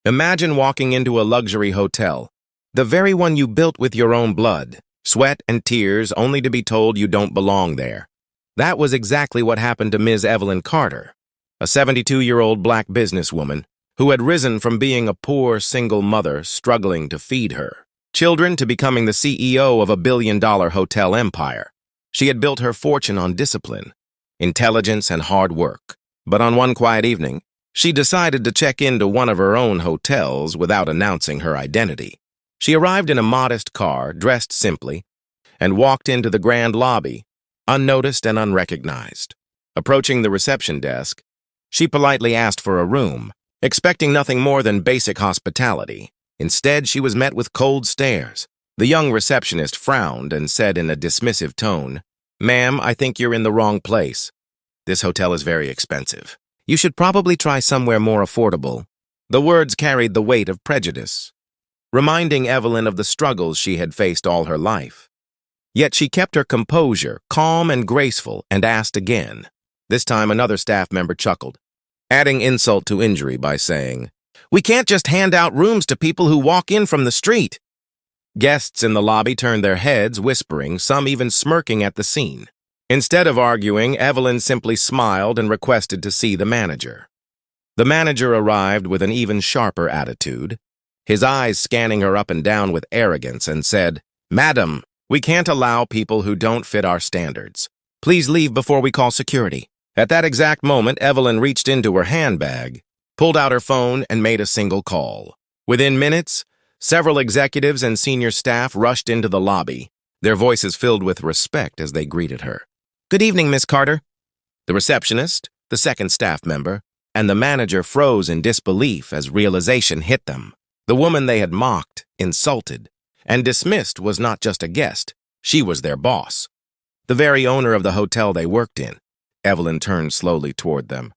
Imagine walking into a luxury hotel, the very one you built with your own blood, sweat and tears, only to be told you don't belong there. That was exactly what happened to Ms. Evelyn Carter, a 72-year-old black businesswoman who had risen from being a poor single mother struggling to feed her children to becoming the CEO of a billion-dollar hotel empire. She had built her fortune on discipline, intelligence, and hard work. But on one quiet evening, she decided to check into one of her own hotels without announcing her identity. She arrived in a modest car, dressed simply, and walked into the grand lobby, unnoticed and unrecognized. Approaching the reception desk, she politely asked for a room, expecting nothing more than basic hospitality. Instead, she was met with cold stares. The young receptionist frowned and said in a dismissive tone, "Ma'am, I think you're in the wrong place. This hotel is very expensive. You should probably try somewhere more affordable." The words carried the weight of prejudice, reminding Evelyn of the struggles she had faced all her life. Yet she kept her composure, calm and graceful, and asked again. This time another staff member chuckled, adding insult to injury by saying, "We can't just hand out rooms to people who walk in from the street." Guests in the lobby turned their heads, whispering, some even smirking at the scene. Instead of arguing, Evelyn simply smiled and requested to see the manager. The manager arrived with an even sharper attitude, his eyes scanning her up and down with arrogance, and said, "Madam, we can't allow people who don't fit our standards. Please leave before we call security." At that exact moment, Evelyn reached into her handbag, pulled out her phone, and made a single call. Within minutes, several executives and senior staff rushed into the lobby, their voices filled with respect as they greeted her. "Good evening, Miss Carter." The receptionist, the second staff member, and the manager froze in disbelief as realization hit them. The woman they had mocked, insulted, and dismissed was not just a guest, she was their boss, the very owner of the hotel they worked in. Evelyn turned slowly toward them,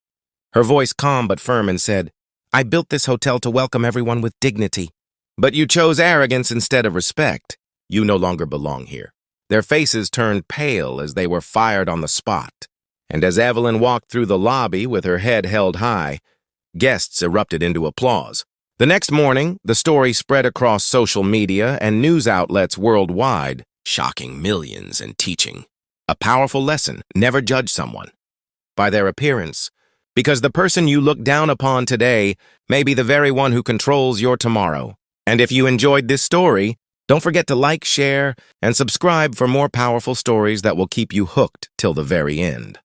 her voice calm but firm, and said, "I built this hotel to welcome everyone with dignity. But you chose arrogance instead of respect. You no longer belong here." Their faces turned pale as they were fired on the spot, and as Evelyn walked through the lobby with her head held high, guests erupted into applause. The next morning, the story spread across social media and news outlets worldwide, shocking millions and teaching a powerful lesson: never judge someone by their appearance, because the person you look down upon today may be the very one who controls your tomorrow. And if you enjoyed this story, don't forget to like, share, and subscribe for more powerful stories that will keep you hooked till the very end.